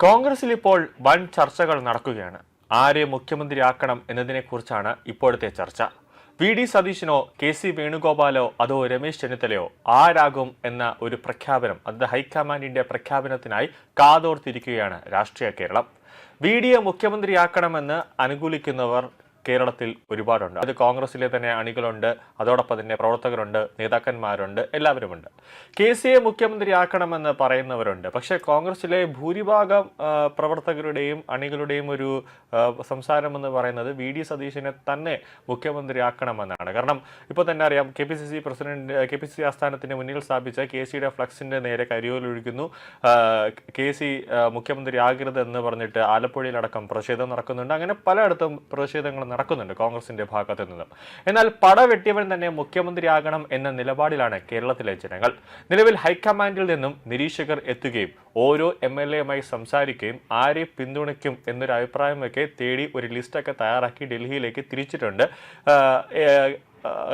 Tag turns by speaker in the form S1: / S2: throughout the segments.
S1: കോൺഗ്രസിൽ ഇപ്പോൾ വൻ ചർച്ചകൾ നടക്കുകയാണ്. ആരെ മുഖ്യമന്ത്രിയാക്കണം എന്നതിനെക്കുറിച്ചാണ് ഇപ്പോഴത്തെ ചർച്ച. വി ഡി സതീശനോ കെ സി വേണുഗോപാലോ അതോ രമേശ് ചെന്നിത്തലയോ ആരാകും എന്ന ഒരു പ്രഖ്യാപനം, അത് ഹൈക്കമാൻഡിന്റെ പ്രഖ്യാപനത്തിനായി കാതോർത്തിരിക്കുകയാണ് രാഷ്ട്രീയ കേരളം. വി ഡിയെ മുഖ്യമന്ത്രിയാക്കണമെന്ന് അനുകൂലിക്കുന്നവർ കേരളത്തിൽ ഒരുപാടുണ്ട്. അത് കോൺഗ്രസിലെ തന്നെ അണികളുണ്ട്, അതോടൊപ്പം തന്നെ പ്രവർത്തകരുണ്ട്, നേതാക്കന്മാരുണ്ട്, എല്ലാവരുമുണ്ട്. കെ സിയെ മുഖ്യമന്ത്രിയാക്കണമെന്ന് പറയുന്നവരുണ്ട്. പക്ഷേ കോൺഗ്രസിലെ ഭൂരിഭാഗം പ്രവർത്തകരുടെയും അണികളുടെയും ഒരു സംസാരം എന്ന് പറയുന്നത് വി ഡി സതീശനെ തന്നെ മുഖ്യമന്ത്രിയാക്കണമെന്നാണ്. കാരണം ഇപ്പോൾ തന്നെ അറിയാം, കെ പി സി സി ആസ്ഥാനത്തിന് മുന്നിൽ സ്ഥാപിച്ച കെ സിയുടെ ഫ്ലക്സിന്റെ നേരെ കരിയോലൊഴിക്കുന്നു. കെ സി മുഖ്യമന്ത്രിയാകരുത് എന്ന് പറഞ്ഞിട്ട് ആലപ്പുഴയിലടക്കം പ്രതിഷേധം നടക്കുന്നുണ്ട്. അങ്ങനെ പലയിടത്തും പ്രതിഷേധങ്ങൾ നടക്കുന്നുണ്ട് കോൺഗ്രസിന്റെ ഭാഗത്തു നിന്നും. എന്നാൽ പടവെട്ടിയവൻ തന്നെ മുഖ്യമന്ത്രിയാകണം എന്ന നിലപാടിലാണ് കേരളത്തിലെ ജനങ്ങൾ. നിലവിൽ ഹൈക്കമാൻഡിൽ നിന്നും നിരീക്ഷകർ എത്തുകയും ഓരോ MLA-യുമായി സംസാരിക്കുകയും ആരെ പിന്തുണയ്ക്കും എന്നൊരു അഭിപ്രായമൊക്കെ തേടി ഒരു ലിസ്റ്റൊക്കെ തയ്യാറാക്കി ഡൽഹിയിലേക്ക് തിരിച്ചിട്ടുണ്ട്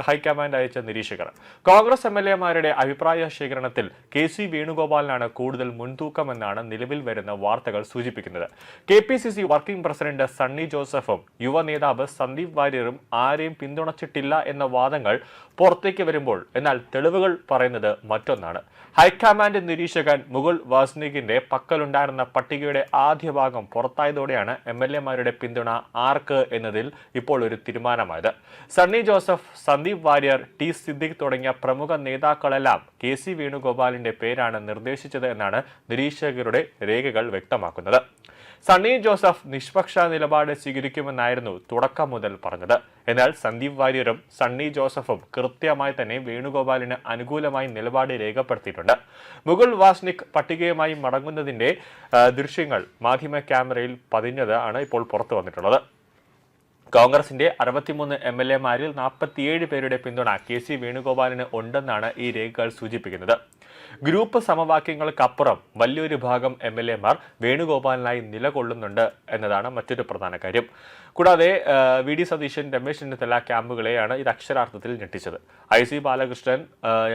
S1: ഹൈക്കമാൻഡ് അയച്ച നിരീക്ഷകർ. കോൺഗ്രസ് MLA-മാരുടെ അഭിപ്രായ ശേഖരണത്തിൽ കെ സി വേണുഗോപാലിനാണ് കൂടുതൽ മുൻതൂക്കമെന്നാണ് നിലവിൽ വരുന്ന വാർത്തകൾ സൂചിപ്പിക്കുന്നത്. KPCC വർക്കിംഗ് പ്രസിഡന്റ് സണ്ണി ജോസഫും യുവ നേതാവ് സന്ദീപ് വാര്യറും ആരെയും പിന്തുണച്ചിട്ടില്ല എന്ന വാദങ്ങൾ പുറത്തേക്ക് വരുമ്പോൾ, എന്നാൽ തെളിവുകൾ പറയുന്നത് മറ്റൊന്നാണ്. ഹൈക്കമാൻഡ് നിരീക്ഷകൻ മുകുൾ വാസ്നികിന്റെ പക്കലുണ്ടായിരുന്ന പട്ടികയുടെ ആദ്യ ഭാഗം പുറത്തായതോടെയാണ് MLA-മാരുടെ പിന്തുണ ആർക്ക് എന്നതിൽ ഇപ്പോൾ ഒരു തീരുമാനമായത്. സണ്ണി ജോസഫ്, സന്ദീപ് വാര്യർ, ടി സിദ്ദിഖ് തുടങ്ങിയ പ്രമുഖ നേതാക്കളെല്ലാം കെ സി വേണുഗോപാലിന്റെ പേരാണ് നിർദ്ദേശിച്ചത് എന്നാണ് നിരീക്ഷകരുടെ രേഖകൾ വ്യക്തമാക്കുന്നത്. സണ്ണി ജോസഫ് നിഷ്പക്ഷ നിലപാട് സ്വീകരിക്കുമെന്നായിരുന്നു തുടക്കം മുതൽ പറഞ്ഞത്. എന്നാൽ സന്ദീപ് വാര്യരും സണ്ണി ജോസഫും കൃത്യമായി തന്നെ വേണുഗോപാലിന് അനുകൂലമായി നിലപാട് രേഖപ്പെടുത്തിയിട്ടുണ്ട്. മുകുൾ വാസ്നിക് പട്ടികയുമായി മടങ്ങുന്നതിന്റെ ദൃശ്യങ്ങൾ മാധ്യമ ക്യാമറയിൽ പതിഞ്ഞത് ആണ് ഇപ്പോൾ പുറത്തു വന്നിട്ടുള്ളത്. കോൺഗ്രസിന്റെ 63 MLA-മാരിൽ 47 പേരുടെ പിന്തുണ കെ സി വേണുഗോപാലിന് ഉണ്ടെന്നാണ് ഈ രേഖകൾ സൂചിപ്പിക്കുന്നത്. ഗ്രൂപ്പ് സമവാക്യങ്ങൾക്കപ്പുറം വലിയൊരു ഭാഗം MLA-മാർ വേണുഗോപാലിനായി നിലകൊള്ളുന്നുണ്ട് എന്നതാണ് മറ്റൊരു പ്രധാന കാര്യം. കൂടാതെ വി ഡി സതീശൻ, രമേശ് ചെന്നിത്തല ക്യാമ്പുകളെയാണ് ഇത് അക്ഷരാർത്ഥത്തിൽ ഞെട്ടിച്ചത്. IC ബാലകൃഷ്ണൻ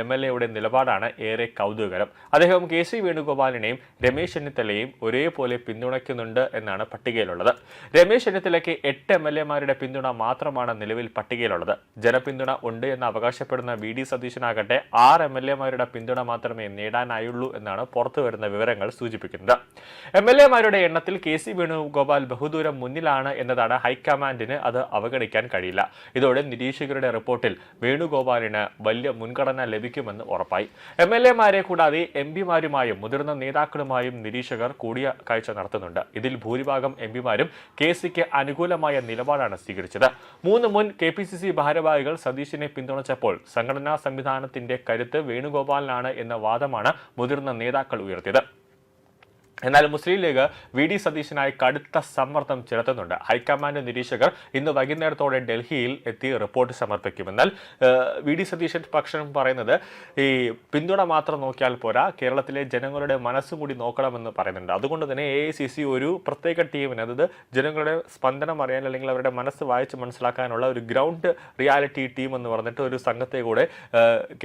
S1: MLA-യുടെ നിലപാടാണ് ഏറെ കൗതുകകരം. അദ്ദേഹം കെ സി വേണുഗോപാലിനെയും രമേശ് ചെന്നിത്തലയെയും ഒരേപോലെ പിന്തുണയ്ക്കുന്നുണ്ട് എന്നാണ് പട്ടികയിലുള്ളത്. രമേശ് ചെന്നിത്തലയ്ക്ക് 8 MLA-മാരുടെ പിന്തുണ മാത്രമാണ് നിലവിൽ പട്ടികയിലുള്ളത്. ജനപിന്തുണ ഉണ്ട് എന്ന് അവകാശപ്പെടുന്ന വി ഡി സതീശനാകട്ടെ 6 MLA-മാരുടെ പിന്തുണ മാത്രമേ നേടാനായുള്ളൂ എന്നാണ് പുറത്തുവരുന്ന വിവരങ്ങൾ സൂചിപ്പിക്കുന്നത്. MLA-മാരുടെ എണ്ണത്തിൽ കെ സി വേണുഗോപാൽ ബഹുദൂരം മുന്നിലാണ് എന്നതാണ് ഹൈക്കമാൻഡിന് അത് അവഗണിക്കാൻ കഴിയില്ല. ഇതോടെ നിരീക്ഷകരുടെ റിപ്പോർട്ടിൽ വേണുഗോപാലിന് വലിയ മുൻഗണന ലഭിക്കുമെന്ന് ഉറപ്പായി. MLA-മാരെ കൂടാതെ MP-മാരുമായും മുതിർന്ന നേതാക്കളുമായും നിരീക്ഷകർ കൂടിക്കാഴ്ച നടത്തുന്നുണ്ട്. ഇതിൽ ഭൂരിഭാഗം MP-മാരും കെ സിക്ക് അനുകൂലമായ നിലപാടാണ് സ്വീകരിച്ചത്. 3 മുൻ KPCC ഭാരവാഹികൾ സതീശനെ പിന്തുണച്ചപ്പോൾ സംഘടനാ സംവിധാനത്തിന്റെ കരുത്ത് വേണുഗോപാലിനാണ് എന്ന വാദമാണ് മുതിർന്ന നേതാക്കൾ ഉയർത്തിയത്. എന്നാൽ മുസ്ലിം ലീഗ് വി ഡി സതീശനായി കടുത്ത സമ്മർദ്ദം ചെലുത്തുന്നുണ്ട്. ഹൈക്കമാൻഡ് നിരീക്ഷകർ ഇന്ന് വൈകുന്നേരത്തോടെ ഡൽഹിയിൽ എത്തി റിപ്പോർട്ട് സമർപ്പിക്കുമെന്നാൽ വി ഡി സതീശൻ പക്ഷം പറയുന്നത് ഈ പിന്തുണ മാത്രം നോക്കിയാൽ പോരാ, കേരളത്തിലെ ജനങ്ങളുടെ മനസ്സും കൂടി നോക്കണമെന്ന് പറയുന്നുണ്ട്. അതുകൊണ്ട് തന്നെ AICC ഒരു പ്രത്യേക ടീമിന്, അതായത് ജനങ്ങളുടെ സ്പന്ദനം അറിയാൻ അല്ലെങ്കിൽ അവരുടെ മനസ്സ് വായിച്ച് മനസ്സിലാക്കാനുള്ള ഒരു ഗ്രൗണ്ട് റിയാലിറ്റി ടീം എന്ന് പറഞ്ഞിട്ട് ഒരു സംഘത്തെ കൂടെ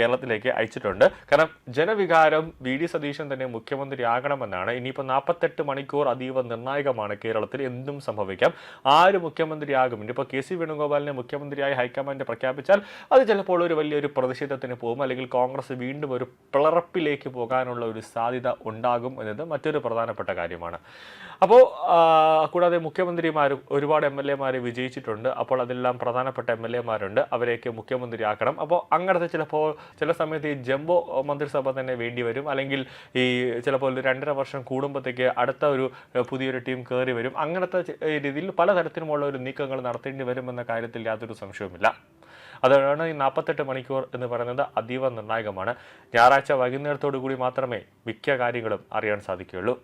S1: കേരളത്തിലേക്ക് അയച്ചിട്ടുണ്ട്. കാരണം ജനവികാരം വി ഡി സതീശൻ തന്നെ മുഖ്യമന്ത്രിയാകണമെന്നാണ്. ഇനിയിപ്പോൾ 48 മണിക്കൂർ അതീവ നിർണായകമാണ്. കേരളത്തിൽ എന്തും സംഭവിക്കാം. ആര് മുഖ്യമന്ത്രിയാകും? ഇനിയിപ്പോൾ കെ സി വേണുഗോപാലിനെ മുഖ്യമന്ത്രിയായി ഹൈക്കമാൻഡ് പ്രഖ്യാപിച്ചാൽ അത് ചിലപ്പോൾ ഒരു വലിയൊരു പ്രതിഷേധത്തിന് പോകും, അല്ലെങ്കിൽ കോൺഗ്രസ് വീണ്ടും ഒരു പിളർപ്പിലേക്ക് പോകാനുള്ള ഒരു സാധ്യത ഉണ്ടാകും എന്നത് മറ്റൊരു പ്രധാനപ്പെട്ട കാര്യമാണ്. അപ്പോൾ കൂടാതെ മുഖ്യമന്ത്രിമാരും ഒരുപാട് MLA-മാരെ വിജയിച്ചിട്ടുണ്ട്. അപ്പോൾ അതെല്ലാം പ്രധാനപ്പെട്ട MLA-മാരുണ്ട്, അവരെയൊക്കെ മുഖ്യമന്ത്രിയാക്കണം. അപ്പോൾ അങ്ങനത്തെ ചിലപ്പോൾ ചില സമയത്ത് ഈ ജംബോ മന്ത്രിസഭ തന്നെ വേണ്ടി വരും, അല്ലെങ്കിൽ ഈ ചിലപ്പോൾ 2.5 വർഷം കൂടുമ്പോഴത്തേക്ക് അടുത്ത ഒരു പുതിയൊരു ടീം കയറി വരും. അങ്ങനത്തെ രീതിയിൽ പലതരത്തിലുമുള്ള ഒരു നീക്കങ്ങൾ നടത്തേണ്ടി വരുമെന്ന കാര്യത്തിൽ യാതൊരു സംശയവുമില്ല. അതുകൊണ്ടാണ് ഈ 48 മണിക്കൂർ എന്ന് പറയുന്നത് അതീവ നിർണായകമാണ്. ഞായറാഴ്ച വൈകുന്നേരത്തോടു കൂടി മാത്രമേ മിക്ക കാര്യങ്ങളും അറിയാൻ സാധിക്കുകയുള്ളൂ.